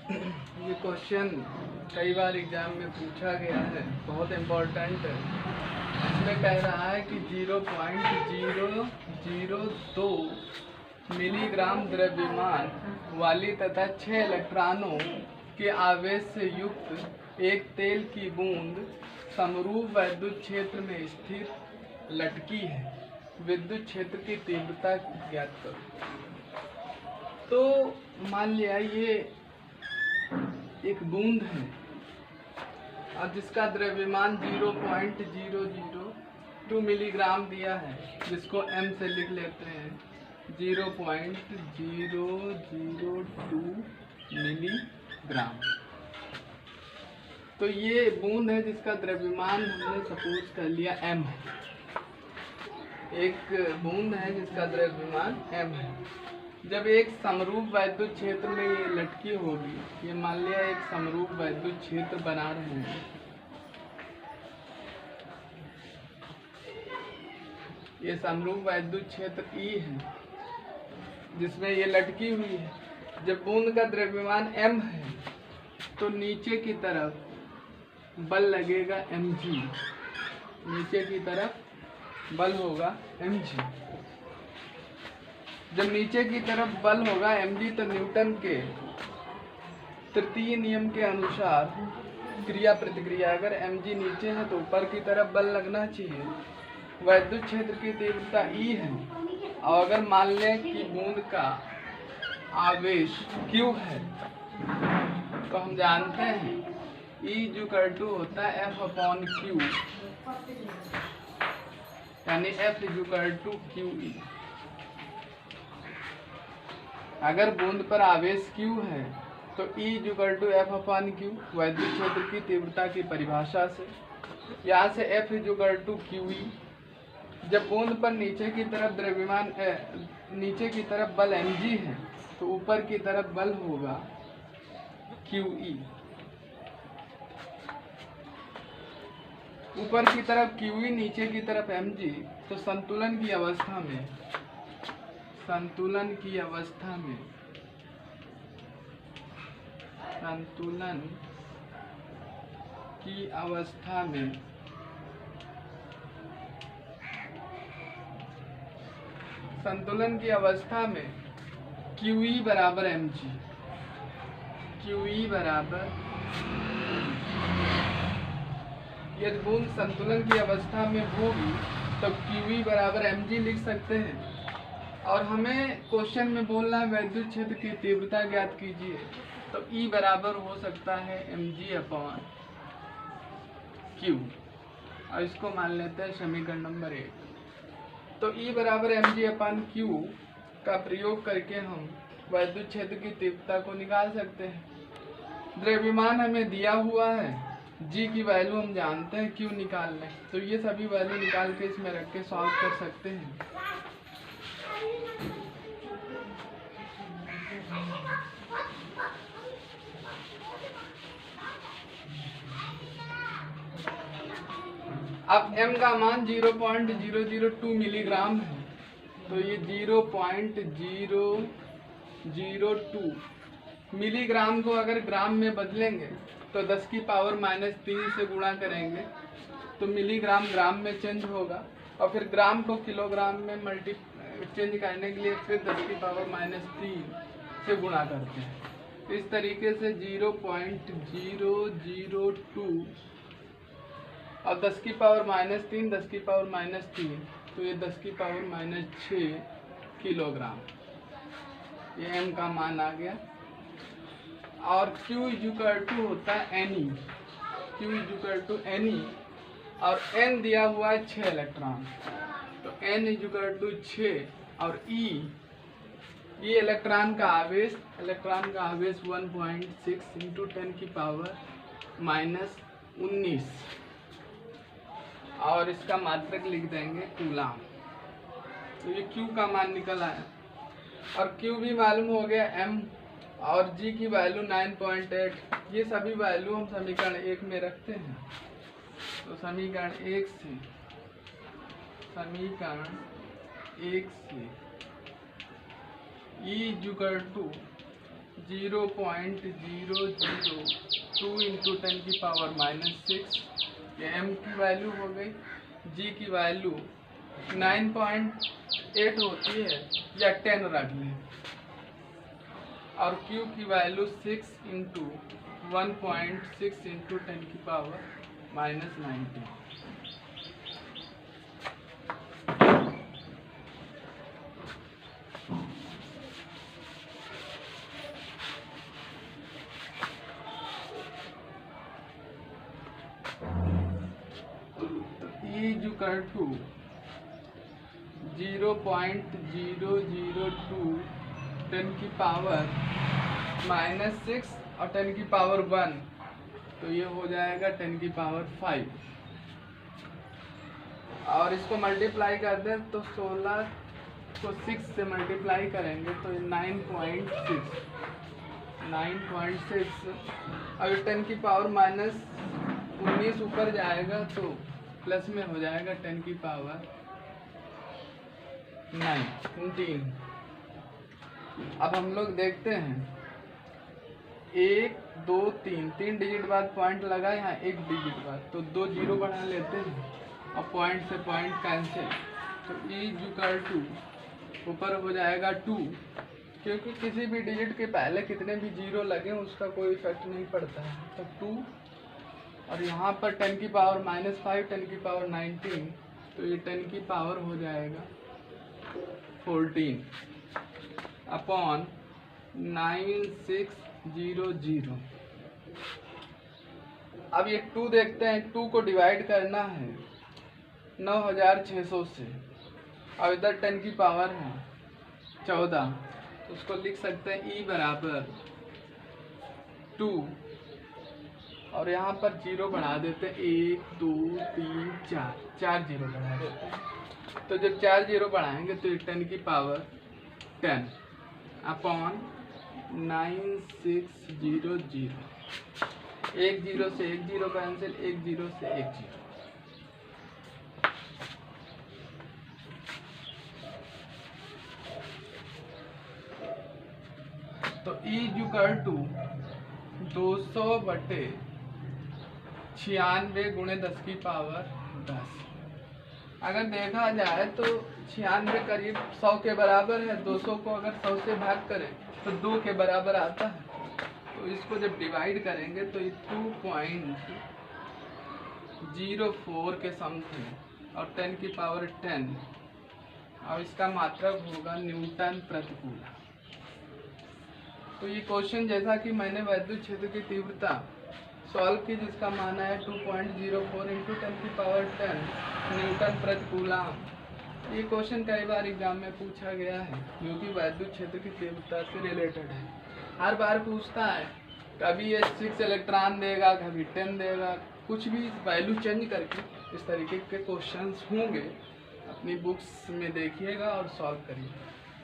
ये क्वेश्चन कई बार एग्जाम में पूछा गया है, बहुत इम्पोर्टेंट है। इसमें कह रहा है कि 0.002 मिलीग्राम द्रव्यमान वाली तथा 6 इलेक्ट्रॉनों के आवेश से युक्त एक तेल की बूंद समरूप विद्युत क्षेत्र में स्थित लटकी है। विद्युत क्षेत्र की तीव्रता ज्ञात करो। तो मान लिया ये एक बूंद है और जिसका द्रव्यमान 0.002 मिलीग्राम दिया है, जिसको m से लिख लेते हैं 0.002 मिलीग्राम। तो ये बूंद है जिसका द्रव्यमान हमने सपोज कर लिया m है। एक बूंद है जिसका द्रव्यमान m है। जब एक समरूप विद्युत क्षेत्र में ये लटकी होगी, ये मान लिया एक समरूप विद्युत क्षेत्र बना रहे हैं। ये समरूप विद्युत क्षेत्र E है जिसमें ये लटकी हुई है। जब बूंद का द्रव्यमान m है तो नीचे की तरफ बल लगेगा mg। नीचे की तरफ बल होगा mg। जब नीचे की तरफ बल होगा mg तो न्यूटन के तृतीय नियम के अनुसार क्रिया प्रतिक्रिया, अगर mg नीचे है तो ऊपर की तरफ बल लगना चाहिए। विद्युत क्षेत्र की तीव्रता E है और अगर मान लें कि बूंद का आवेश Q है तो हम जानते हैं E = होता है F/Q, यानी F = QE। अगर बूंद पर आवेश Q है तो E = F/Q विद्युत क्षेत्र की तीव्रता की परिभाषा से। यहाँ से F = QE। जब बूंद पर नीचे की तरफ द्रव्यमान नीचे की तरफ बल mg है तो ऊपर की तरफ बल होगा QE। ऊपर की तरफ QE, नीचे की तरफ mg। तो संतुलन की अवस्था में संतुलन की अवस्था में QE बराबर mg। यदि बूंद संतुलन की अवस्था में होगी तब QE बराबर mg लिख सकते हैं। और हमें क्वेश्चन में बोलना है विद्युत क्षेत्र की तीव्रता ज्ञात कीजिए, तो E बराबर हो सकता है mg/q। और इसको मान लेते हैं समीकरण नंबर 1। तो E बराबर mg/q का प्रयोग करके हम विद्युत क्षेत्र की तीव्रता को निकाल सकते हैं। द्रव्यमान हमें दिया हुआ है, G की वैल्यू हम जानते हैं, Q निकाल लें। तो ये सभी वैल्यू निकाल के इसमें रख के सॉल्व कर सकते हैं। अब m का मान 0.002 मिलीग्राम है, तो ये 0.002 मिलीग्राम को अगर ग्राम में बदलेंगे तो 10⁻³ से गुणा करेंगे तो मिलीग्राम ग्राम में चेंज होगा, और फिर ग्राम को किलोग्राम में चेंज करने के लिए फिर 10⁻³ से गुणा करते हैं। इस तरीके से 0.002 और 10⁻³ 10⁻³ तो ये 10⁻6 किलोग्राम, ये m का मान आ गया। और Q = होता है Ne। Q = Ne और N दिया हुआ है 6 इलेक्ट्रॉन, तो N = 6 और E ये इलेक्ट्रॉन का आवेश 1.6 × 10⁻⁻19 और इसका मात्रक लिख देंगे कूलाम। तो ये Q का मान निकल आया और Q भी मालूम हो गया, M और G की वैल्यू 9.8। ये सभी वैल्यू हम समीकरण 1 में रखते हैं। तो समीकरण 1 से E = 0.002 इंटू 10⁻⁻6, ये m की वैल्यू हो गई। g की वैल्यू 9.8 होती है या 10 रख लें, और q की value 6 into 1.6 into 10⁻⁻19। Equal to 0.002 10⁻⁻6 और 10⁻1, तो ये हो जाएगा 10⁻5। और इसको मल्टीप्लाई कर दें तो 16 को 6 से मल्टीप्लाई करेंगे तो 9.6। अगर 10⁻⁻19 ऊपर जाएगा तो प्लस में हो जाएगा 10⁻19। अब हम लोग देखते हैं 1 2 3 डिजिट बाद पॉइंट लगा, यहाँ 1 डिजिट बाद, तो 2 जीरो बढ़ा लेते हैं और पॉइंट से पॉइंट कैंसिल, तो इक्वल टू ऊपर हो जाएगा 2, क्योंकि किसी भी डिजिट के पहले कितने भी जीरो लगे उसका कोई इफेक्ट नहीं पड़ता है, तो 2। और यहाँ पर 10⁻⁻5 10⁻19, तो ये 10 की पावर हो जाएगा 14 अपॉन 9600। अब ये 2 देखते हैं, 2 को डिवाइड करना है 9600 से, और इधर 10 की पावर है 14, तो उसको लिख सकते हैं E बराबर 2, और यहाँ पर जीरो बढ़ा देते हैं 1 2 3 4 जीरो बढ़ा देते हैं, तो जब 4 जीरो बढ़ाएंगे तो 10 की पावर 10 अपॉन 9600। 1 जीरो से 1 जीरो कैंसिल, 1 जीरो से 1 जीरो। तो इक्वल टू 200/96 गुणे 10 की पावर 10। अगर देखा जाए तो 96 करीब 100 के बराबर है। 200 को अगर 100 से भाग करें तो 2 के बराबर आता है, तो इसको जब डिवाइड करेंगे तो ये 2.04 के समथिंग और 10 की पावर 10, और इसका मात्रक होगा न्यूटन प्रतिकूल। तो ये क्वेश्चन जैसा कि मैंने वैद्युत क्षेत्र की तीव्रता सॉल्व की, जिसका माना है 2.04 इंटू 10 की पावर 10 न्यूटन प्रतिकूलाम। ये क्वेश्चन कई बार एग्जाम में पूछा गया है, जो कि वैद्युत क्षेत्र की तीव्रता से रिलेटेड है। हर बार पूछता है, कभी ये 6 इलेक्ट्रॉन देगा, कभी 10 देगा, कुछ भी वैल्यू चेंज करके इस तरीके के क्वेश्चंस होंगे। अपनी बुक्स में देखिएगा और सॉल्व करिए।